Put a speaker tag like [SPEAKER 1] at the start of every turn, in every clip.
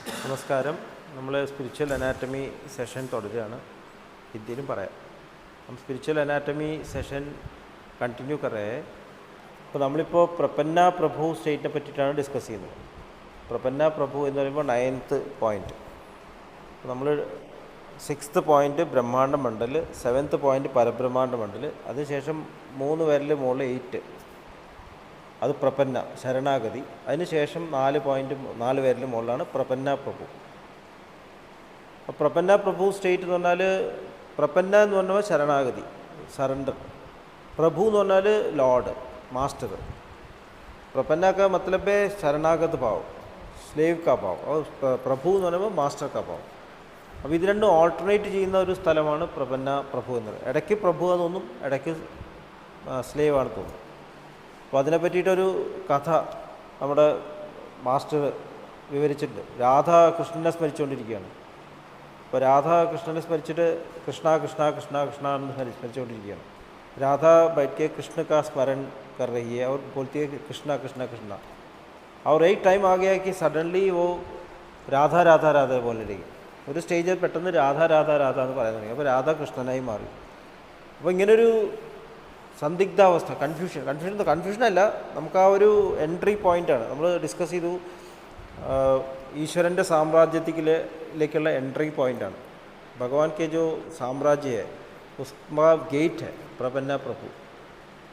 [SPEAKER 1] നമസ്കാരം. നമ്മൾ spiritual anatomy session തുടരുകയാണ്. ഹിന്ദിയിലും പറയാം. हम स्पिरिचुअल अनाटमी सेशन कंटिन्यू कर रहे हैं. അപ്പോൾ നമ്മളിപ്പോൾ പ്രപന്ന പ്രഭു സ്റ്റേറ്റിനെ പറ്റിയിട്ടാണ് ഡിസ്കസ് ചെയ്യുന്നത്. പ്രപന്ന പ്രഭു എന്ന് പറയുമ്പോൾ 9th പോയിൻറ്റ്. നമ്മൾ 6th പോയിൻറ്റ് ബ്രഹ്മാണ്ഡ മണ്ഡൽ, 7th പോയിൻറ്റ് പരബ്രഹ്മാണ്ഡ മണ്ഡൽ, അതിനുശേഷം 3 പേരിൽ മുകളിൽ 8 അത് പ്രപന്ന ശരണാഗതി, അതിനുശേഷം 4 പേരിൽ മുകളിലാണ് പ്രപന്ന പ്രഭു. അപ്പോൾ പ്രപന്ന പ്രഭു സ്റ്റേറ്റ് എന്ന് പറഞ്ഞാൽ പ്രപന്ന എന്ന് പറഞ്ഞാൽ ശരണാഗതി, സറണ്ടർ. പ്രഭു എന്ന് പറഞ്ഞാൽ ലോർഡ്, മാസ്റ്റർ. പ്രപന്ന का मतलब है शरणागत भाव, स्लेव का भाव, और പ്രഭു എന്ന് പറയുമ്പോൾ മാസ്റ്റർ का भाव. അപ്പോൾ ഇത് രണ്ടും ഓൾട്ടർനേറ്റ് ചെയ്യുന്ന ഒരു സ്ഥലമാണ് പ്രപന്ന പ്രഭു എന്നത്. ഇടയ്ക്ക് പ്രഭു എന്ന് തോന്നും, ഇടയ്ക്ക് സ്ലേവ് ആണ് തോന്നും. അപ്പോൾ അതിനെ പറ്റിയിട്ടൊരു കഥ നമ്മുടെ മാസ്റ്റർ വിവരിച്ചിട്ടുണ്ട്. രാധ കൃഷ്ണനെ സ്മരിച്ചുകൊണ്ടിരിക്കുകയാണ്. അപ്പോൾ രാധ കൃഷ്ണനെ സ്മരിച്ചിട്ട് കൃഷ്ണ കൃഷ്ണ കൃഷ്ണ കൃഷ്ണ എന്ന് സ്മരിച്ചുകൊണ്ടിരിക്കുകയാണ്. രാധ बैठ के कृष्ण का स्मरण कर रही है और बोलती है कि कृष्णा कृष्णा कृष्णा. और एक टाइम आ गया कि सडनली वो രാധാ രാധാ രാധ बोलने लगी. ഒരു സ്റ്റേജിൽ പെട്ടെന്ന് രാധ രാധ രാധ എന്ന് പറയാൻ തുടങ്ങി. അപ്പോൾ രാധ കൃഷ്ണനായി മാറി. അപ്പോൾ ഇങ്ങനൊരു സന്ദിഗ്ധാവസ്ഥ, കൺഫ്യൂഷനല്ല, നമുക്ക് ആ ഒരു എൻട്രി പോയിൻ്റാണ് നമ്മൾ ഡിസ്കസ് ചെയ്തു. ഈശ്വരൻ്റെ സാമ്രാജ്യത്തിലേക്കുള്ള എൻട്രി പോയിൻ്റാണ്. ഭഗവാൻ കെ ജോ സാമ്രാജ്യ है उसका गेट है प्रपन्ना प्रभु.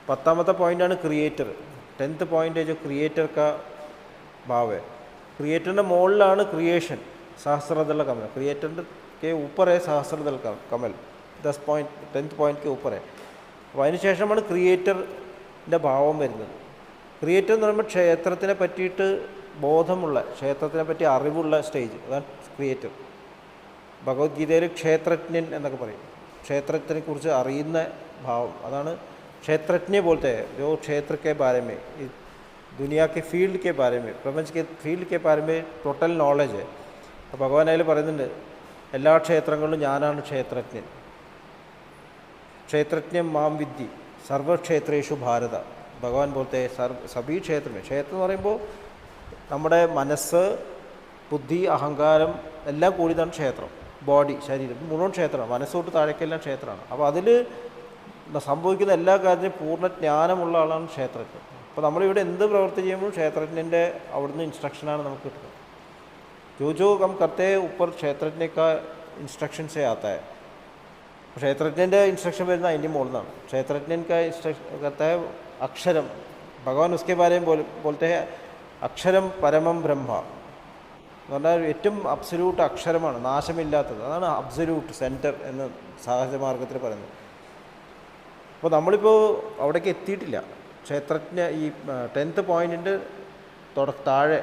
[SPEAKER 1] 10th point creator. 10th point जो क्रिएटर का भाव है. क्रिएटറിൻ്റെ മുകളിലാണ് ക്രിയേഷൻ, सहस्रदल कमल. क्रिएटर के ऊपर है सहस्रदल कमल. 10th पॉइंट के ऊपर है. അപ്പോൾ അതിന് ശേഷമാണ് ക്രിയേറ്ററിൻ്റെ ഭാവം വരുന്നത്. ക്രിയേറ്റർ എന്ന് പറയുമ്പോൾ ക്ഷേത്രത്തിനെ പറ്റിയിട്ട് ബോധമുള്ള, ക്ഷേത്രത്തിനെ പറ്റി അറിവുള്ള സ്റ്റേജ്, അതാണ് ക്രിയേറ്റർ. ഭഗവത്ഗീതയിൽ ക്ഷേത്രജ്ഞൻ എന്നൊക്കെ പറയും. ക്ഷേത്രത്തിനെ കുറിച്ച് അറിയുന്ന ഭാവം, അതാണ് ക്ഷേത്രജ്ഞ बोलते हैं. जो क्षेत्र के बारे में, दुनिया के फील्ड के बारे में, प्रपंच के फील्ड के बारे में टोटल नॉलेज है. അപ്പോൾ ഭഗവാൻ അതിൽ പറയുന്നുണ്ട്, എല്ലാ ക്ഷേത്രങ്ങളിലും ഞാനാണ് ക്ഷേത്രജ്ഞൻ. ക്ഷേത്രജ്ഞം മാം വിദ്ധി സർവക്ഷേത്രേഷു ഭാരത. ഭഗവാൻ बोलते हैं സഭീ ക്ഷേത്രമേ. ക്ഷേത്രം എന്ന് പറയുമ്പോൾ നമ്മുടെ മനസ്സ്, ബുദ്ധി, അഹങ്കാരം എല്ലാം കൂടിയതാണ് ക്ഷേത്രം. ബോഡി, ശരീരം മുഴുവൻ ക്ഷേത്രമാണ്. മനസ്സോട്ട് താഴേക്കെല്ലാം ക്ഷേത്രമാണ്. അപ്പോൾ അതിൽ സംഭവിക്കുന്ന എല്ലാ കാര്യത്തിനും പൂർണ്ണ ജ്ഞാനമുള്ള ആളാണ് ക്ഷേത്രജ്ഞൻ. അപ്പോൾ നമ്മളിവിടെ എന്ത് പ്രവൃത്തി ചെയ്യുമ്പോൾ ക്ഷേത്രജ്ഞൻ്റെ അവിടുന്ന് ഇൻസ്ട്രക്ഷനാണ് നമുക്ക് കിട്ടുന്നത്. जो हम करते हैं ऊपर क्षेत्रज्ञ का इंस्ट्रक्शन से आता है. ക്ഷേത്രജ്ഞൻ്റെ ഇൻസ്ട്രക്ഷൻ വരുന്ന അതിൻ്റെ മുകളിൽ നിന്നാണ്. ക്ഷേത്രജ്ഞൻ का इंस्ट्रक्शन करता है अक्षरम. भगवान उसके बारे में बोलते हैं അക്ഷരം പരമം ബ്രഹ്മ എന്ന് പറഞ്ഞാൽ ഏറ്റവും അബ്സല്യൂട്ട് അക്ഷരമാണ്, നാശമില്ലാത്തത്. അതാണ് അബ്സല്യൂട്ട് സെൻറ്റർ എന്ന് സഹജമാർഗത്തിൽ പറയുന്നത്. അപ്പോൾ നമ്മളിപ്പോൾ അവിടേക്ക് എത്തിയിട്ടില്ല. ക്ഷേത്രജ്ഞ ഈ 10th പോയിൻറ്റിൻ്റെ താഴെ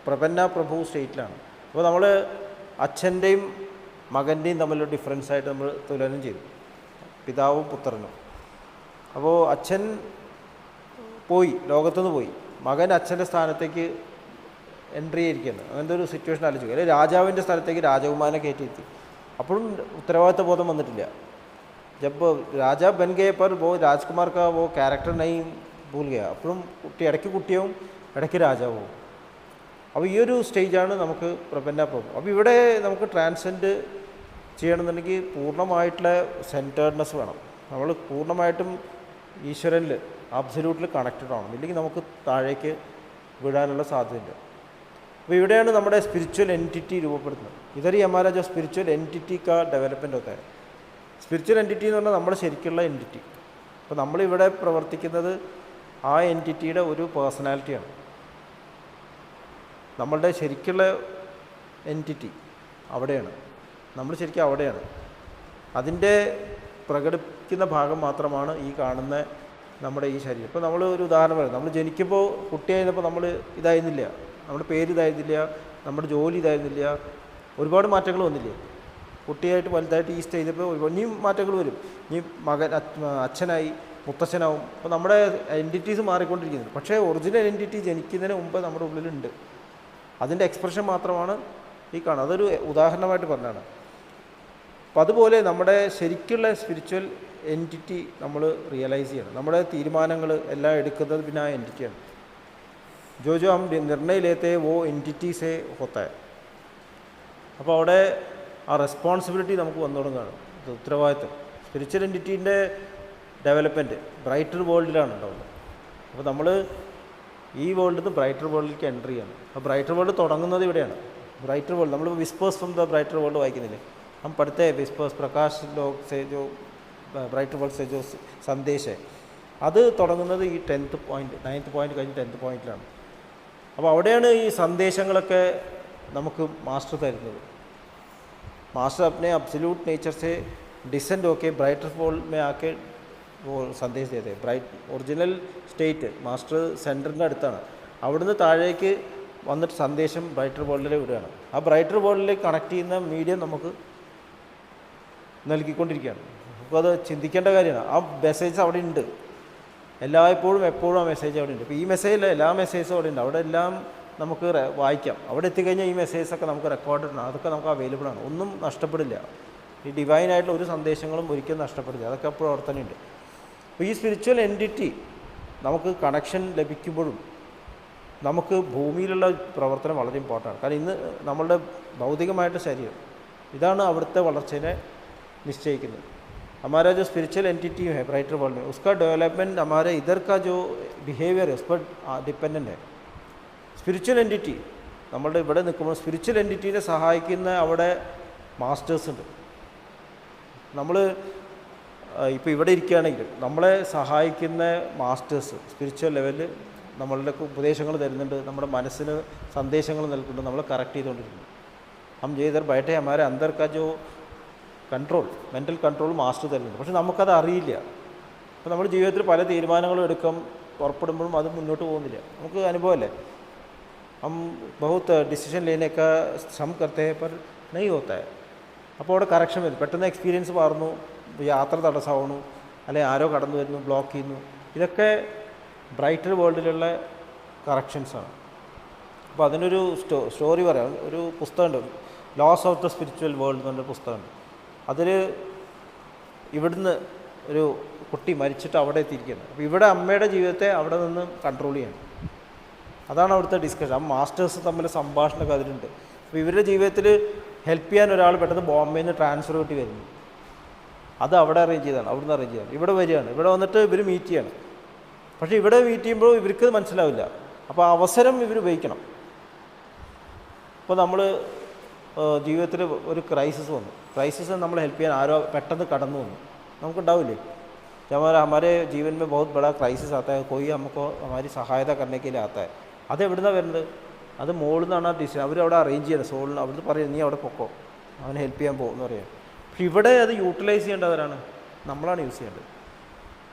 [SPEAKER 1] പ്രപന്ന പ്രഭു സ്റ്റേറ്റിലാണ്. അപ്പോൾ നമ്മൾ അച്ഛൻ്റെയും മകൻ്റെയും തമ്മിലുള്ള ഡിഫറൻസായിട്ട് നമ്മൾ തുലനം ചെയ്തു, പിതാവും പുത്രനും. അപ്പോൾ അച്ഛൻ പോയി, ലോകത്തുനിന്ന് പോയി, മകൻ അച്ഛൻ്റെ സ്ഥാനത്തേക്ക് എൻട്രി ചെയ്തിരിക്കുകയാണ്. അങ്ങനത്തെ ഒരു സിറ്റുവേഷൻ ആലോചിക്കുക. അല്ലെങ്കിൽ രാജാവിൻ്റെ സ്ഥലത്തേക്ക് രാജകുമാരനെ കയറ്റിയിരുത്തി. അപ്പോഴും ഉത്തരവാദിത്വ ബോധം വന്നിട്ടില്ല. जब राजा बन गए पर वो राजकुमार का वो कैरेक्टर नहीं भूल गया. അപ്പോഴും ഇടയ്ക്ക് കുട്ടിയാവും, ഇടയ്ക്ക് രാജാവും. അപ്പോൾ ഈ ഒരു സ്റ്റേജാണ് നമുക്ക് പ്രപന്ന പ്രഭു. അപ്പോൾ ഇവിടെ നമുക്ക് ട്രാൻസെൻഡ് ചെയ്യണമെന്നുണ്ടെങ്കിൽ പൂർണ്ണമായിട്ടുള്ള സെൻറ്റേർഡ്നെസ് വേണം. നമ്മൾ പൂർണ്ണമായിട്ടും ഈശ്വരനിൽ അബ്സല്യൂട്ടിൽ കണക്റ്റഡ് ആവണം. ഇല്ലെങ്കിൽ നമുക്ക് താഴേക്ക് വിടാനുള്ള സാധ്യതയുണ്ട്. അപ്പോൾ ഇവിടെയാണ് നമ്മുടെ സ്പിരിച്വൽ എൻറ്റിറ്റി രൂപപ്പെടുന്നത്. ഇതറി ഹമാര ജോ സ്പിരിച്വൽ എൻറ്റിറ്റി കാ ഡെവലപ്മെൻറ്റ് होता है. സ്പിരിച്വൽ എൻറ്റിറ്റി എന്ന് പറഞ്ഞാൽ നമ്മുടെ ശരിക്കുള്ള എൻറ്റിറ്റി. അപ്പോൾ നമ്മളിവിടെ പ്രവർത്തിക്കുന്നത് ആ എൻറ്റിറ്റിയുടെ ഒരു പേഴ്സണാലിറ്റിയാണ്. നമ്മളുടെ ശരിക്കുള്ള എൻറ്റിറ്റി അവിടെയാണ്. നമ്മൾ ശരിക്കും അവിടെയാണ്. അതിൻ്റെ പ്രകടിപ്പിക്കുന്ന ഭാഗം മാത്രമാണ് ഈ കാണുന്ന നമ്മുടെ ഈ ശരീരം. ഇപ്പോൾ നമ്മൾ ഒരു ഉദാഹരണം പറയാം. നമ്മൾ ജനിക്കുമ്പോൾ കുട്ടിയായിരുന്നപ്പോൾ നമ്മൾ ഇതായിരുന്നില്ല, നമ്മുടെ പേര് ഇതായിരുന്നില്ല, നമ്മുടെ ജോലി ഇതായിരുന്നില്ല, ഒരുപാട് മാറ്റങ്ങൾ വന്നില്ലേ. കുട്ടിയായിട്ട് വലുതായിട്ട് ഈ സ്റ്റേജിപ്പോൾ ഇനിയും മാറ്റങ്ങൾ വരും. ഇനി മകൻ അച്ഛനായി, മുത്തച്ഛനാവും. അപ്പോൾ നമ്മുടെ എൻറ്റിറ്റീസ് മാറിക്കൊണ്ടിരിക്കുന്നത്. പക്ഷേ ഒറിജിനൽ എൻറ്റിറ്റി ജനിക്കുന്നതിന് മുമ്പ് നമ്മുടെ ഉള്ളിലുണ്ട്. അതിൻ്റെ എക്സ്പ്രഷൻ മാത്രമാണ് ഈ കാണുന്നത്. അതൊരു ഉദാഹരണമായിട്ട് പറഞ്ഞാണ്. അപ്പോൾ അതുപോലെ നമ്മുടെ ശരിക്കുള്ള സ്പിരിച്വൽ എൻറ്റിറ്റി നമ്മൾ റിയലൈസ് ചെയ്യണം. നമ്മുടെ തീരുമാനങ്ങൾ എല്ലാം എടുക്കുന്നത് പിന്നെ ആ എൻറ്റിറ്റിയാണ്. जो हम निर्णय लेते हैं वो एंटिटी से होता है. അപ്പോൾ അവിടെ ആ റെസ്പോൺസിബിലിറ്റി നമുക്ക് വന്നു തുടങ്ങുകയാണ്. ഉത്തരവാദിത്വം സ്പിരിച്വൽ എൻറ്റിറ്റീൻ്റെ ഡെവലപ്മെൻറ്റ് ബ്രൈറ്റർ വേൾഡിലാണ് ഉണ്ടാവുന്നത്. അപ്പോൾ നമ്മൾ ഈ വേൾഡിൽ നിന്ന് ബ്രൈറ്റർ വേൾഡിലേക്ക് എൻ്റർ ചെയ്യാണ്. അപ്പോൾ ബ്രൈറ്റർ വേൾഡ് തുടങ്ങുന്നത് ഇവിടെയാണ്. ബ്രൈറ്റർ വേൾഡ് നമ്മൾ Whispers from the Brighter World വായിക്കുന്നില്ലേ, हम पढ़ते हैं विस्पर्स प्रकाश लोक से जो ബ്രൈറ്റർ വേൾഡ് സെ ജോ സന്ദേശ്, അത് തുടങ്ങുന്നത് ഈ 10th പോയിൻറ്റ് 9th പോയിൻറ്റ് കഴിഞ്ഞ് 10th പോയിൻറ്റിലാണ്. അപ്പോൾ അവിടെയാണ് ഈ സന്ദേശങ്ങളൊക്കെ നമുക്ക് മാസ്റ്റർ തരുന്നത്. मास्टर अपने अब्सोल्यूट नेचर से डिसेंड होके ब्राइटर वर्ल्ड में आके वो संदेश देते हैं. ബ്രൈറ്റ് ഒറിജിനൽ സ്റ്റേറ്റ് മാസ്റ്റർ സെൻറ്ററിൻ്റെ അടുത്താണ്. അവിടുന്ന് താഴേക്ക് വന്നിട്ട് സന്ദേശം ബ്രൈറ്റർ വേൾഡിലേക്ക് വിടുകയാണ്. ആ ബ്രൈറ്റർ വേൾഡിലേക്ക് കണക്ട് ചെയ്യുന്ന മീഡിയം നമുക്ക് നൽകിക്കൊണ്ടിരിക്കുകയാണ്. നമുക്കത് ചിന്തിക്കേണ്ട കാര്യമാണ്. ആ മെസ്സേജ് അവിടെ ഉണ്ട്, എല്ലായ്പ്പോഴും എപ്പോഴും ആ മെസ്സേജ് അവിടെ ഉണ്ട്. ഇപ്പോൾ ഈ മെസ്സേജിൽ എല്ലാ മെസ്സേജും അവിടെ ഉണ്ട്. അവിടെ എല്ലാം നമുക്ക് വായിക്കാം. അവിടെ എത്തിക്കഴിഞ്ഞാൽ ഈ മെസ്സേജൊക്കെ നമുക്ക് റെക്കോർഡ് ആണ്, അതൊക്കെ നമുക്ക് അവൈലബിൾ ആണ്, ഒന്നും നഷ്ടപ്പെടില്ല. ഈ ഡിവൈനായിട്ടുള്ള ഒരു സന്ദേശങ്ങളും ഒരിക്കലും നഷ്ടപ്പെടില്ല, അതൊക്കെ എപ്പോഴും അവിടെ തന്നെ ഉണ്ട്. അപ്പോൾ ഈ സ്പിരിച്വൽ എൻറ്റിറ്റി നമുക്ക് കണക്ഷൻ ലഭിക്കുമ്പോഴും നമുക്ക് ഭൂമിയിലുള്ള പ്രവർത്തനം വളരെ ഇമ്പോർട്ടൻ്റ്. കാരണം ഇന്ന് നമ്മളുടെ ഭൗതികമായിട്ട് ശരീരം ഇതാണ് അവിടുത്തെ വളർച്ചയെ निश्चय हमारा जो स्पिरिचुअल एंटिटी है ब्राइटर वर्ल्ड में, उसका डेवलपमेंट हमारे इधर का जो बिहेवियर है उस पर डिपेंडेंट है. സ്പിരിച്വൽ എൻറ്റിറ്റി നമ്മളുടെ ഇവിടെ നിൽക്കുമ്പോൾ സ്പിരിച്വൽ എൻറ്റിറ്റീനെ സഹായിക്കുന്ന അവിടെ മാസ്റ്റേഴ്സ് ഉണ്ട്. നമ്മൾ ഇപ്പോൾ ഇവിടെ ഇരിക്കുകയാണെങ്കിൽ നമ്മളെ സഹായിക്കുന്ന മാസ്റ്റേഴ്സ് സ്പിരിച്വൽ ലെവലിൽ നമ്മളുടെ ഉപദേശങ്ങൾ തരുന്നുണ്ട്, നമ്മുടെ മനസ്സിന് സന്ദേശങ്ങൾ നൽകുന്നുണ്ട്, നമ്മളെ കറക്റ്റ് ചെയ്തുകൊണ്ടിരിക്കുന്നു. हम जो इधर बैठे हमारे अंदर का जो കൺട്രോൾ മെൻ്റൽ കൺട്രോൾ മാസ്റ്റർ തരുന്നുണ്ട്. പക്ഷെ നമുക്കത് അറിയില്ല. അപ്പോൾ നമ്മുടെ ജീവിതത്തിൽ പല തീരുമാനങ്ങളും എടുക്കും, പുറപ്പെടുമ്പോഴും അത് മുന്നോട്ട് പോകുന്നില്ല. നമുക്ക് അനുഭവമല്ലേ, हम बहुत डिसीजन लेने का श्रम करते हैं पर नहीं होता है. അപ്പോൾ അവിടെ കറക്ഷൻ വരും. പെട്ടെന്ന് എക്സ്പീരിയൻസ് മാറുന്നു, യാത്ര തടസ്സമാവുന്നു, അല്ലെങ്കിൽ ആരോ കടന്നു വരുന്നു, ബ്ലോക്ക് ചെയ്യുന്നു. ഇതൊക്കെ ബ്രൈറ്റർ വേൾഡിലുള്ള കറക്ഷൻസാണ്. അപ്പോൾ അതിനൊരു സ്റ്റോറി പറയാം. ഒരു പുസ്തകമുണ്ട്, laws of the spiritual world എന്ന് പറഞ്ഞൊരു പുസ്തകമുണ്ട്. അതിൽ ഇവിടുന്ന് ഒരു കുട്ടി മരിച്ചിട്ട് അവിടെ എത്തിയിരിക്കുകയാണ്. അപ്പോൾ ഇവിടെ അമ്മയുടെ ജീവിതത്തെ അവിടെ നിന്ന് കൺട്രോൾ ചെയ്യണം. അതാണ് അവിടുത്തെ ഡിസ്കഷൻ. ആ മാസ്റ്റേഴ്സ് തമ്മിൽ സംഭാഷണമൊക്കെ അതിലുണ്ട്. അപ്പോൾ ഇവരുടെ ജീവിതത്തിൽ ഹെൽപ്പ് ചെയ്യാൻ ഒരാൾ പെട്ടെന്ന് ബോംബെയിൽ നിന്ന് ട്രാൻസ്ഫർ കിട്ടി വരുന്നു. അത് അവിടെ അറേഞ്ച് ചെയ്താണ്, അവിടുന്ന് അറേഞ്ച് ചെയ്താണ്. ഇവിടെ വരികയാണ്, ഇവിടെ വന്നിട്ട് ഇവർ മീറ്റ് ചെയ്യണം. പക്ഷേ ഇവിടെ മീറ്റ് ചെയ്യുമ്പോൾ ഇവർക്ക് മനസ്സിലാവില്ല. അപ്പോൾ അവസരം ഇവർ ഉപയോഗിക്കണം. ഇപ്പോൾ നമ്മൾ ജീവിതത്തിൽ ഒരു ക്രൈസിസ് വന്നു, ക്രൈസിസ് നമ്മൾ हेल्प ചെയ്യാൻ ആരോ പെട്ടെന്ന് കടന്നു വന്നു, നമുക്കുണ്ടാവില്ലേ? हमारे जीवन में बहुत बड़ा क्राइसिस आता है, कोई हमको हमारी सहायता करने के लिए आता है. അത് എവിടുന്നാണ് വരുന്നത്? അത് മുകളിൽ നിന്നാണ് ആ ഡിസിഷൻ. അവരവിടെ അറേഞ്ച് ചെയ്യണം. സോളിന് അവിടുന്ന് പറയും നീ അവിടെ പൊക്കോ, അവനെ ഹെൽപ്പ് ചെയ്യാൻ പോകുമെന്ന് പറയാം. പക്ഷെ ഇവിടെ അത് യൂട്ടിലൈസ് ചെയ്യേണ്ടവരാണ്, നമ്മളാണ് യൂസ് ചെയ്യേണ്ടത്.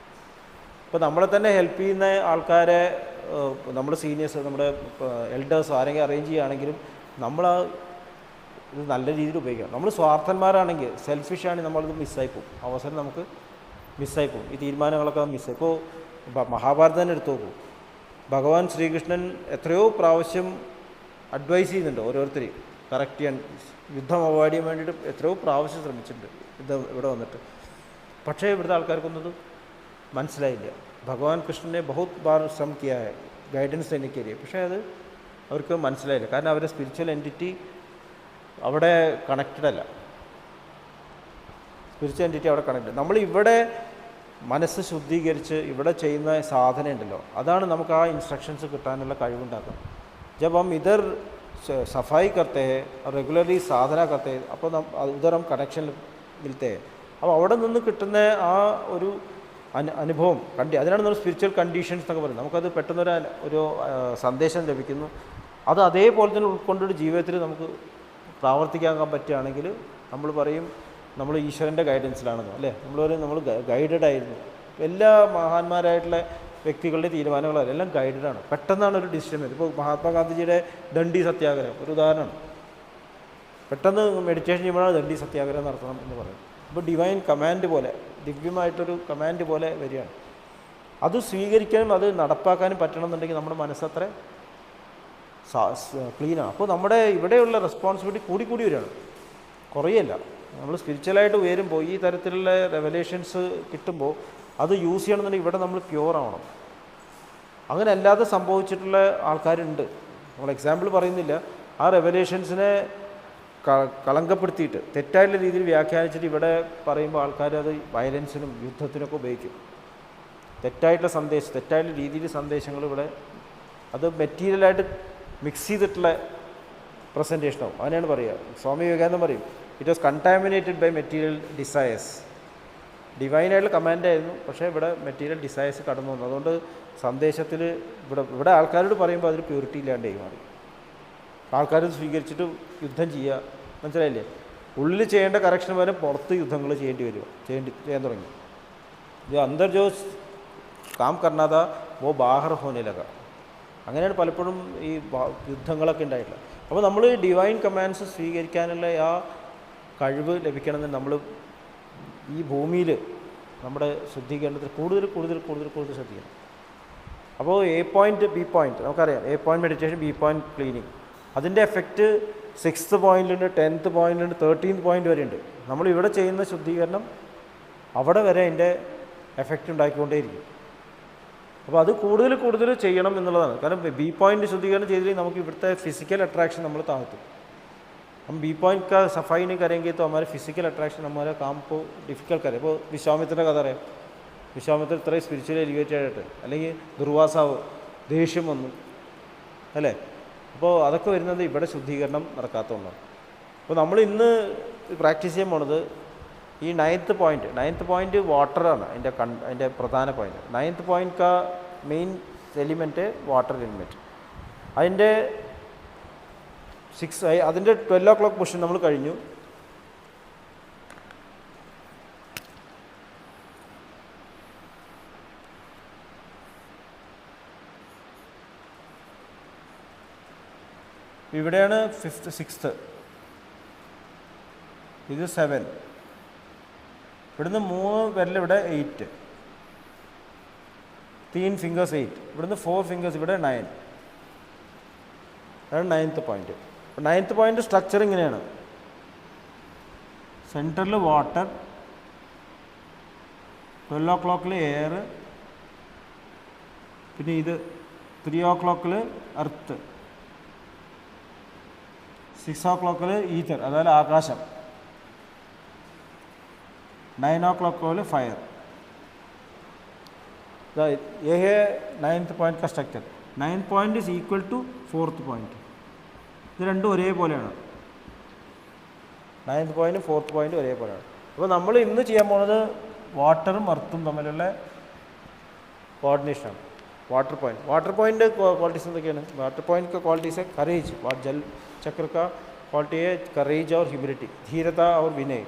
[SPEAKER 1] ഇപ്പോൾ നമ്മളെ തന്നെ ഹെൽപ്പ് ചെയ്യുന്ന ആൾക്കാരെ നമ്മുടെ സീനിയേഴ്സ്, നമ്മുടെ എൽഡേഴ്സ് ആരെങ്കിലും അറേഞ്ച് ചെയ്യുകയാണെങ്കിലും നമ്മൾ ഇത് നല്ല രീതിയിൽ ഉപയോഗിക്കണം. നമ്മൾ സ്വാർത്ഥന്മാരാണെങ്കിൽ, സെൽഫിഷാണെങ്കിൽ നമ്മളത് മിസ്സായിപ്പോവും. അവസരം നമുക്ക് മിസ്സായിപ്പോവും. ഈ തീരുമാനങ്ങളൊക്കെ മിസ്സായി. ഇപ്പോൾ മഹാഭാരതം തന്നെ എടുത്തു നോക്കൂ. ഭഗവാൻ ശ്രീകൃഷ്ണൻ എത്രയോ പ്രാവശ്യം അഡ്വൈസ് ചെയ്യുന്നുണ്ട് ഓരോരുത്തരെയും കറക്റ്റ് ചെയ്യാൻ, യുദ്ധം അവോയ്ഡ് ചെയ്യാൻ വേണ്ടിയിട്ട് എത്രയോ പ്രാവശ്യം ശ്രമിച്ചിട്ടുണ്ട് ഇവിടെ വന്നിട്ട്. പക്ഷേ ഇവിടുത്തെ ആൾക്കാർക്കൊന്നത് മനസ്സിലായില്ല. ഭഗവാൻ കൃഷ്ണനെ ബഹുത് ബാർ ശ്രമം കിയാ ഹൈ ഗൈഡൻസ് देने के लिए, പക്ഷേ അത് അവർക്ക് മനസ്സിലായില്ല. കാരണം അവരുടെ സ്പിരിച്വൽ എൻറ്റിറ്റി അവിടെ കണക്റ്റഡ് അല്ല. സ്പിരിച്വൽ എൻറ്റിറ്റി അവിടെ കണക്റ്റഡ്. നമ്മൾ ഇവിടെ മനസ്സ് ശുദ്ധീകരിച്ച് ഇവിടെ ചെയ്യുന്ന സാധന ഉണ്ടല്ലോ, അതാണ് നമുക്ക് ആ ഇൻസ്ട്രക്ഷൻസ് കിട്ടാനുള്ള കഴിവുണ്ടാക്കുന്നത്. जब हम इधर सफाई करते हैं और रेगुलरली साधना करते हैं, അപ്പോൾ उधर हम कनेक्शन मिलते हैं. അപ്പോൾ അവിടെ നിന്ന് കിട്ടുന്ന ആ ഒരു അനുഭവം അതിനാണ് നമ്മൾ സ്പിരിച്വൽ കണ്ടീഷൻസ് എന്നൊക്കെ പറയുന്നത്. നമുക്കത് പെട്ടെന്നൊരു സന്ദേശം ലഭിക്കുന്നു. അത് അതേപോലെ തന്നെ ഉൾക്കൊണ്ടൊരു ജീവിതത്തിൽ നമുക്ക് പ്രാവർത്തിക്കാൻ പറ്റുകയാണെങ്കിൽ നമ്മൾ പറയും നമ്മൾ ഈശ്വരൻ്റെ ഗൈഡൻസിലാണെന്നോ, അല്ലേ? നമ്മൾ ഗൈഡഡ് ആയിരുന്നു. എല്ലാ മഹാന്മാരായിട്ടുള്ള വ്യക്തികളുടെ തീരുമാനങ്ങളല്ല, എല്ലാം ഗൈഡഡാണ്. പെട്ടെന്നാണ് ഒരു ഡിസിഷൻ വരുന്നത്. ഇപ്പോൾ മഹാത്മാഗാന്ധിജിയുടെ ദണ്ഡി സത്യാഗ്രഹം ഒരു ഉദാഹരണമാണ്. പെട്ടെന്ന് മെഡിറ്റേഷൻ ചെയ്യുമ്പോഴാണ് ദണ്ഡി സത്യാഗ്രഹം നടത്തണം എന്ന് പറയുന്നത്. ഇപ്പോൾ ഡിവൈൻ കമാൻഡ് പോലെ, ദിവ്യമായിട്ടൊരു കമാൻഡ് പോലെ വരികയാണ്. അത് സ്വീകരിക്കാനും അത് നടപ്പാക്കാനും പറ്റണമെന്നുണ്ടെങ്കിൽ നമ്മുടെ മനസ്സത്ര ക്ലീനാണ്. അപ്പോൾ നമ്മുടെ ഇവിടെയുള്ള റെസ്പോൺസിബിലിറ്റി കൂടി വരികയാണ്, കുറയല്ല. നമ്മൾ സ്പിരിച്വലായിട്ട് ഉയരുമ്പോൾ ഈ തരത്തിലുള്ള റെവലേഷൻസ് കിട്ടുമ്പോൾ അത് യൂസ് ചെയ്യണമെന്നുണ്ടെങ്കിൽ ഇവിടെ നമ്മൾ പ്യുവർ ആവണം. അങ്ങനെ അല്ലാതെ സംഭവിച്ചിട്ടുള്ള ആൾക്കാരുണ്ട്. നമ്മൾ എക്സാമ്പിൾ പറയുന്നില്ല. ആ റെവലേഷൻസിനെ കളങ്കപ്പെടുത്തിയിട്ട് തെറ്റായിട്ടുള്ള രീതിയിൽ വ്യാഖ്യാനിച്ചിട്ട് ഇവിടെ പറയുമ്പോൾ ആൾക്കാർ അത് വയലൻസിനും യുദ്ധത്തിനൊക്കെ ഉപയോഗിക്കും. തെറ്റായിട്ടുള്ള സന്ദേശം, തെറ്റായിട്ടുള്ള രീതിയിൽ സന്ദേശങ്ങൾ ഇവിടെ അത് മെറ്റീരിയലായിട്ട് മിക്സ് ചെയ്തിട്ടുള്ള പ്രസൻറ്റേഷനാവും. അതിനാണ് പറയുക. സ്വാമി വിവേകാനന്ദൻ പറയും it was contaminated by material desires. ഡിവൈനായിട്ടുള്ള കമാൻഡായിരുന്നു, പക്ഷേ ഇവിടെ മെറ്റീരിയൽ ഡിസയേഴ്സ് കടന്നു വന്നു. അതുകൊണ്ട് സന്ദേശത്തിൽ ഇവിടെ ആൾക്കാരോട് പറയുമ്പോൾ അതിൽ പ്യൂരിറ്റി ഇല്ലാണ്ടായി മാറി. ആൾക്കാർ സ്വീകരിച്ചിട്ട് യുദ്ധം ചെയ്യുക, മനസ്സിലായില്ലേ? ഉള്ളിൽ ചെയ്യേണ്ട കറക്ഷൻ വരെ പുറത്ത് യുദ്ധങ്ങൾ ചെയ്യാൻ തുടങ്ങി. जो अंदर जो काम करना था वो बाहर होने लगा. അങ്ങനെയാണ് പലപ്പോഴും ഈ യുദ്ധങ്ങളൊക്കെ ഉണ്ടായിട്ടുള്ളത്. അപ്പോൾ നമ്മൾ ഡിവൈൻ കമാൻഡ്സ് സ്വീകരിക്കാനുള്ള ആ കഴിവ് ലഭിക്കണമെന്ന് നമ്മൾ ഈ ഭൂമിയിൽ നമ്മുടെ ശുദ്ധീകരണത്തിൽ കൂടുതൽ ശ്രദ്ധിക്കണം. അപ്പോൾ എ പോയിൻറ്റ് ബി പോയിൻറ്റ് നമുക്കറിയാം. A point meditation, B point cleaning. അതിൻ്റെ എഫക്റ്റ് 6th പോയിൻ്റുണ്ട്, 10th പോയിൻ്റുണ്ട്, 13th പോയിൻ്റ് വരെ ഉണ്ട്. നമ്മളിവിടെ ചെയ്യുന്ന ശുദ്ധീകരണം അവിടെ വരെ അതിൻ്റെ എഫക്റ്റ് ഉണ്ടാക്കിക്കൊണ്ടേയിരിക്കും. അപ്പോൾ അത് കൂടുതൽ ചെയ്യണം എന്നുള്ളതാണ്. കാരണം ബി പോയിൻ്റ് ശുദ്ധീകരണം ചെയ്തില്ലെങ്കിൽ നമുക്ക് ഇവിടുത്തെ ഫിസിക്കൽ അട്രാക്ഷൻ നമ്മൾ താഴ്ത്തും. हम बी पॉइंट का सफाई नहीं करेंगे तो हमारे फिजिकल अट्रैक्शन हमारे काम को डिफ़िकल्ट करे. ഇപ്പോൾ വിശ്വാമിത്രൻ്റെ കഥ അറിയാം. വിശ്വാമിത്ര ഇത്രയും സ്പിരിച്വലി എലിവേറ്റഡ് ആയിട്ട്, അല്ലെങ്കിൽ ദുർവാസാവ് ദേഷ്യം വന്നു അല്ലേ? അപ്പോൾ അതൊക്കെ വരുന്നത് ഇവിടെ ശുദ്ധീകരണം നടക്കാത്തതുകൊണ്ടാണ്. അപ്പോൾ നമ്മൾ ഇന്ന് പ്രാക്ടീസ് ചെയ്യാൻ പോണത് ഈ 9th പോയിൻറ്റ് വാട്ടറാണ് അതിൻ്റെ പ്രധാന പോയിൻറ്റ്. 9th പോയിൻറ്റ് കാ മെയിൻ എലിമെൻറ്റ് വാട്ടർ എലിമെൻറ്റ്. അതിൻ്റെ 12 o'clock പൊസിഷൻ നമ്മൾ കഴിഞ്ഞു. ഇവിടെയാണ് 5th 6th, ഇത് 7. ഇവിടുന്ന് 3 വിരൽ ഇവിടെ 8, 3 ഫിംഗേഴ്സ് 8, ഇവിടുന്ന് 4 ഫിംഗേഴ്സ് ഇവിടെ 9. അതാണ് 9th point. 9th point structure ഇങ്ങനെയാണ്. സെൻറ്ററിൽ വാട്ടർ, 12 o'clock എയർ, പിന്നെ ഇത് 3 o'clock എർത്ത്, 6 o'clock ഈഥർ അതായത് ആകാശം, 9 o'clock ഫയർ. ये है 9th पॉइंट का structure. 9th point is equal to 4th point. ഇത് രണ്ടും ഒരേപോലെയാണ്. 9th പോയിൻറ്റ് 4th പോയിൻറ്റ് ഒരേപോലെയാണ്. അപ്പോൾ നമ്മൾ ഇന്ന് ചെയ്യാൻ പോകുന്നത് വാട്ടറും എർത്തും തമ്മിലുള്ള കോർഡിനേഷനാണ്. वाटर पॉइंट क्वालिटीज़ എന്തൊക്കെയാണ്? वाटर पॉइंट का क्वालिटीज़ है करेज. जल चक्र का क्वालिटी है करेज और ह्यूमिलिटी, धीरता और विनय.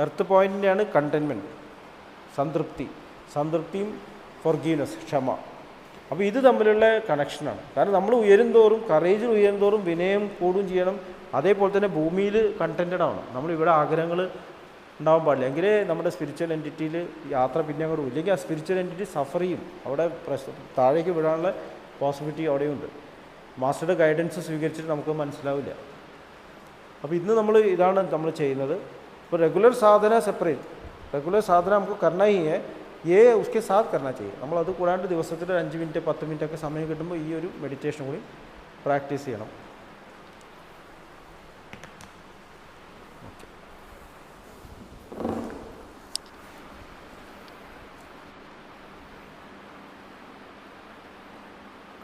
[SPEAKER 1] എർത്ത് പോയിൻറ്റിൻ്റെയാണ് കണ്ടെയ്ൻമെൻറ്റ്, സംതൃപ്തിയും ഫോർഗീവ്നെസ്, ക്ഷമ. അപ്പോൾ ഇത് തമ്മിലുള്ള കണക്ഷനാണ്. കാരണം നമ്മൾ ഉയരുന്തോറും, കറേജിൽ ഉയരുന്തോറും വിനയം കൂടുകയും ചെയ്യണം. അതേപോലെ തന്നെ ഭൂമിയിൽ കണ്ടൻറ്റഡ് ആവണം. നമ്മളിവിടെ ആഗ്രഹങ്ങൾ ഉണ്ടാവാൻ പാടില്ല. എങ്കിലേ നമ്മുടെ സ്പിരിച്വൽ എൻറ്റിറ്റിയിൽ യാത്ര പിന്നെ അങ്ങോട്ട് പോകും. ഇല്ലെങ്കിൽ ആ സ്പിരിച്വൽ എൻറ്റിറ്റി സഫർ ചെയ്യും. അവിടെ താഴേക്ക് വിടാനുള്ള പോസിബിലിറ്റി അവിടെയുണ്ട്. മാസ്റ്ററുടെ ഗൈഡൻസ് സ്വീകരിച്ചിട്ട് നമുക്ക് മനസ്സിലാവില്ല. അപ്പോൾ ഇന്ന് ഇതാണ് നമ്മൾ ചെയ്യുന്നത്. ഇപ്പോൾ റെഗുലർ സാധന സെപ്പറേറ്റ്, റെഗുലർ സാധന നമുക്ക് करना ही है, ये उसके साथ करना चाहिए. നമ്മളത് കൂടാണ്ട് ദിവസത്തിൽ 5 മിനിറ്റ് 10 മിനിറ്റ് ഒക്കെ സമയം കിട്ടുമ്പോൾ ഈ ഒരു മെഡിറ്റേഷൻ കൂടി പ്രാക്ടീസ് ചെയ്യണം.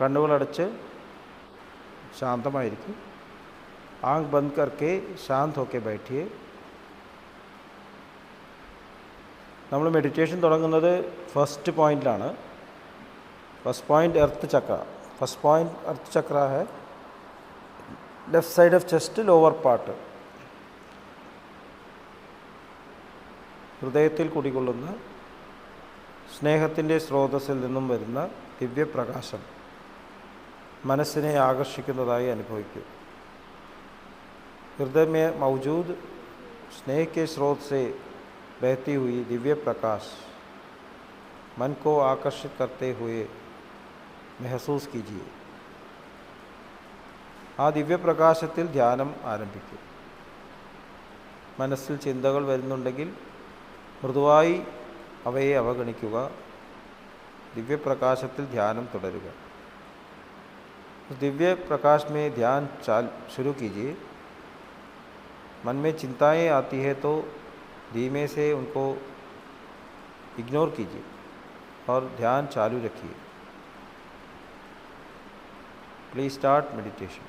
[SPEAKER 1] കണ്ണുകളടച്ച് ശാന്തമായിരിക്കും. आँख बंद करके शांत होके बैठिए. നമ്മൾ മെഡിറ്റേഷൻ തുടങ്ങുന്നത് ഫസ്റ്റ് പോയിൻ്റിലാണ്. ഫസ്റ്റ് പോയിൻ്റ് എർത്ത് ചക്ര. ഫസ്റ്റ് പോയിൻ്റ് എർത്ത് ചക്ര है left side of chest, lower part. ഹൃദയത്തിൽ കുടികൊള്ളുന്ന സ്നേഹത്തിൻ്റെ സ്രോതസ്സിൽ നിന്നും വരുന്ന ദിവ്യപ്രകാശം മനസ്സിനെ ആകർഷിക്കുന്നതായി അനുഭവിക്കൂ. हृदय में मौजूद स्नेह के स्रोत से बहती हुई दिव्य प्रकाश मन को आकर्षित करते हुए महसूस कीजिए. ആ ദിവ്യപ്രകാശത്തിൽ ധ്യാനം ആരംഭിക്കും. മനസ്സിൽ ചിന്തകൾ വരുന്നുണ്ടെങ്കിൽ മൃദുവായി അവയെ അവഗണിക്കുക. ദിവ്യപ്രകാശത്തിൽ ധ്യാനം തുടരുക. दिव्य प्रकाश में ध्यान शुरू कीजिए. मन में चिंताएं आती है तो धीमे से उनको इग्नोर कीजिए और ध्यान चालू रखिए. Please start meditation.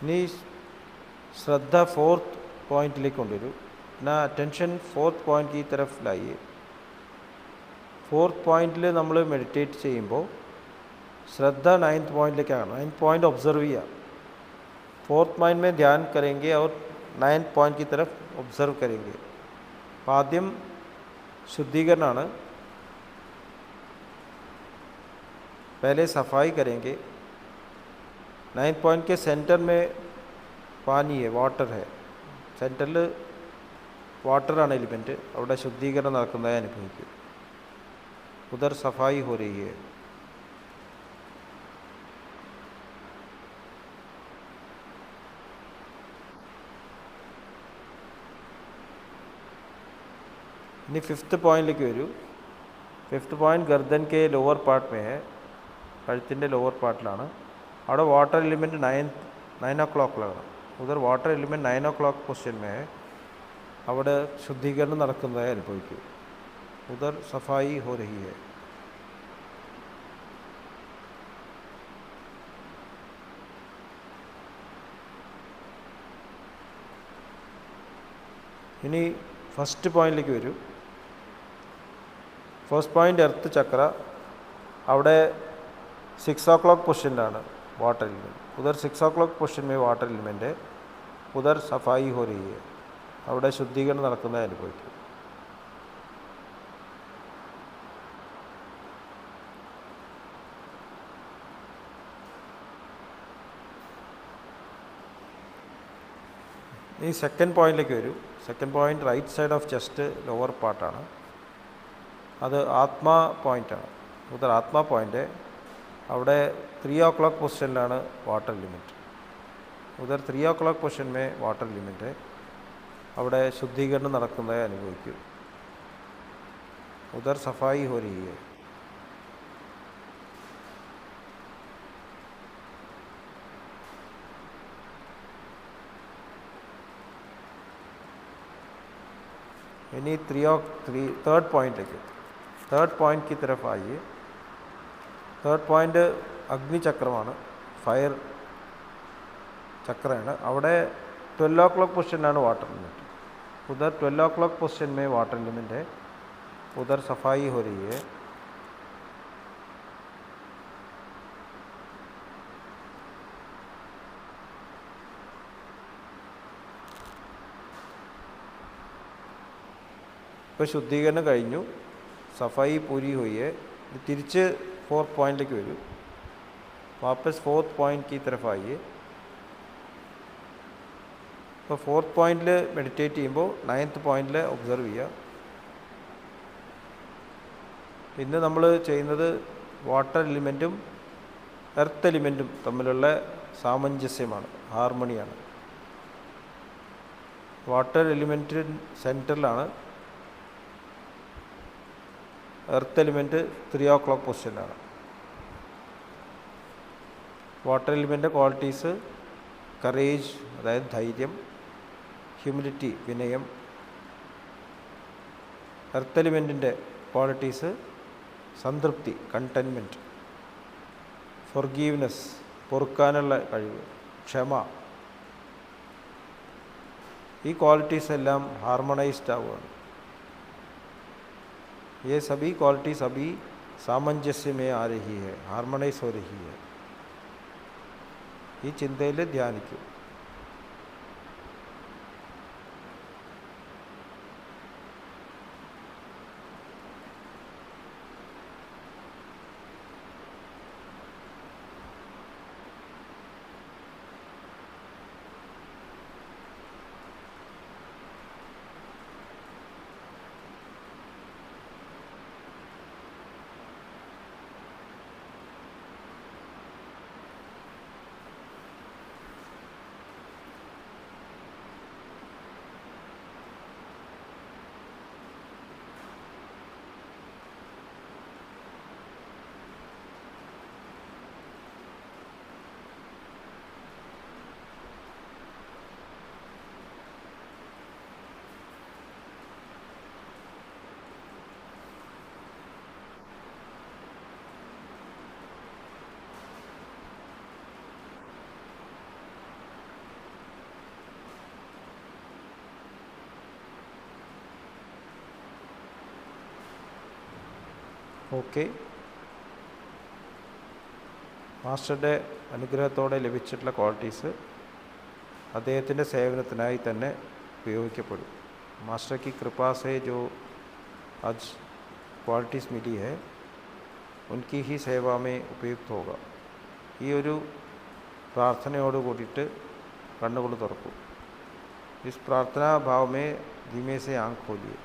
[SPEAKER 1] ഇനി ശ്രദ്ധ ഫോർത്ത് പോയിന്റിലേക്ക് കൊണ്ടുവരൂ. ना अटेंशन फोर्थ पॉइंट की तरफ लाइए. फोर्थ पॉइंटिൽ നമ്മൾ മെഡിറ്റേറ്റ് ചെയ്യുമ്പോൾ ശ്രദ്ധ नाइन्थ पॉइंटिലേക്കാണ്. नाइन्थ पॉइंट ऑब्जर्व किया. फोर्थ पॉइंट में ध्यान करेंगे और नाइन्थ पॉइंट की तरफ ऑब्जर्व करेंगे. ആദ്യം ശുദ്ധീകരണമാണ്. पहले सफाई करेंगे. नाइन्थ पॉइंट के सेंटर में पानी है, वाटर है. സെൻറ്ററിൽ वाटराണ് एलिमेंट. അവിടെ ശുദ്ധീകരണം നടക്കുന്നതായി അനുഭവിക്കും. उधर सफाई हो रही है. ഇനി ഫിഫ്ത്ത് പോയിന്റിലേക്ക് വരൂ. ഫിഫ്ത്ത് പോയിന്റ് ഗർദൻ के लोअर पार्ट में है. കഴുത്തിൻ്റെ ലോവർ പാർട്ടിലാണ്. അവിടെ वाटर एलिमेंट 9 o'clock लगा. उधर वाटर एलिमेंट 9 o'clock पोजीशन में है. അവിടെ ശുദ്ധീകരണം നടക്കുന്നതായി അനുഭവിക്കും. उधर सफाई हो रही है. ഇനി ഫസ്റ്റ് പോയിന്റിലേക്ക് വരൂ. ഫസ്റ്റ് പോയിന്റ് എർത്ത് ചക്ര. അവിടെ 6 o'clock പൊസിഷനിലാണ് वाटर एलिमेंट. उधर 6 o'clock പൊസിഷൻ में वाटर एलिमेंट है. उधर सफाई हो रही है. അവിടെ ശുദ്ധീകരണം നടക്കുന്നതായി അനുഭവിക്കും. ഈ സെക്കൻഡ് പോയിന്റിലേക്ക് വരൂ. Second point right side of chest lower പാർട്ടാണ്. അത് ആത്മാ പോയിൻ്റാണ്. ഉദർ ആത്മാ പോയിൻ്റ്. അവിടെ 3 o'clock പൊസിഷനിലാണ് വാട്ടർ എലിമെൻറ്റ്. ഉദർ 3 o'clock പൊസിഷൻ में വാട്ടർ എലിമെൻറ്റ്. അവിടെ ശുദ്ധീകരണം നടക്കുന്നതായി അനുഭവിക്കും. ഉദർ സഫായി ഹോ രഹി ഹൈ. इन्हीं थर्ड पॉइंट की तरफ आइए. थर्ड पॉइंट अग्नि चक्रമാണ്. ഫയർ ചക്രമാണ്. അവിടെ 12 o'clock പൊസിഷനിലാണ് വാട്ടർ എലിമെൻറ്റ്. उधर 12 o'clock പൊസിഷൻ में वाटर एलिमेंट है. उधर सफाई हो रही है. ഇപ്പോൾ ശുദ്ധീകരണം കഴിഞ്ഞു. സഫായി പൂരി हुई है. തിരിച്ച് ഫോർത്ത് പോയിന്റിലേക്ക് വരൂ. वापस फोर्थ पॉइंट की तरफ आइए. ഇപ്പോൾ ഫോർത്ത് പോയിന്റിൽ മെഡിറ്റേറ്റ് ചെയ്യുമ്പോൾ 9th പോയിന്റിൽ ഒബ്സർവ് ചെയ്യുക. ഇന്ന് നമ്മൾ ചെയ്യുന്നത് വാട്ടർ എലിമെൻറ്റും എർത്ത് എലിമെൻറ്റും തമ്മിലുള്ള സാമഞ്ജസ്യമാണ്, ഹാർമണിയാണ്. വാട്ടർ എലിമെൻറ്റ് സെൻറ്ററിലാണ്. എർത്ത് എലിമെൻറ്റ് 3 o'clock പൊസിഷനിലാണ്. വാട്ടർ എലിമെൻ്റ് ക്വാളിറ്റീസ് കറേജ്, അതായത് ധൈര്യം, ഹ്യൂമിലിറ്റി, വിനയം. എർത്ത് എലിമെൻറ്റിൻ്റെ ക്വാളിറ്റീസ് സംതൃപ്തി, കണ്ടൻമെൻറ്റ്, ഫൊർഗീവ്നെസ്, പൊറുക്കാനുള്ള കഴിവ്, ക്ഷമ. ഈ ക്വാളിറ്റീസ് എല്ലാം ഹാർമണൈസ്ഡ് ആവുകയാണ്. ये सभी क्वालिटीज़ अभी सामंजस्य में आ रही है, हार्मोनाइज हो रही है. ഈ ചിന്തയിൽ ധ്യാനിക്കും. ഓക്കെ. മാസ്റ്ററുടെ അനുഗ്രഹത്തോടെ ലഭിച്ചിട്ടുള്ള ക്വാളിറ്റീസ് അദ്ദേഹത്തിൻ്റെ സേവനത്തിനായി തന്നെ ഉപയോഗിക്കപ്പെടും. मास्टर की कृपा से जो आज क्वालिटीज़ मिली है उनकी ही सेवा में उपयुक्त होगा. ഈ ഒരു പ്രാർത്ഥനയോട് കൂടിയിട്ട് കണ്ണുകൾ തുറക്കും. इस प्रार्थना भाव में धीमे से आँख खोलिए.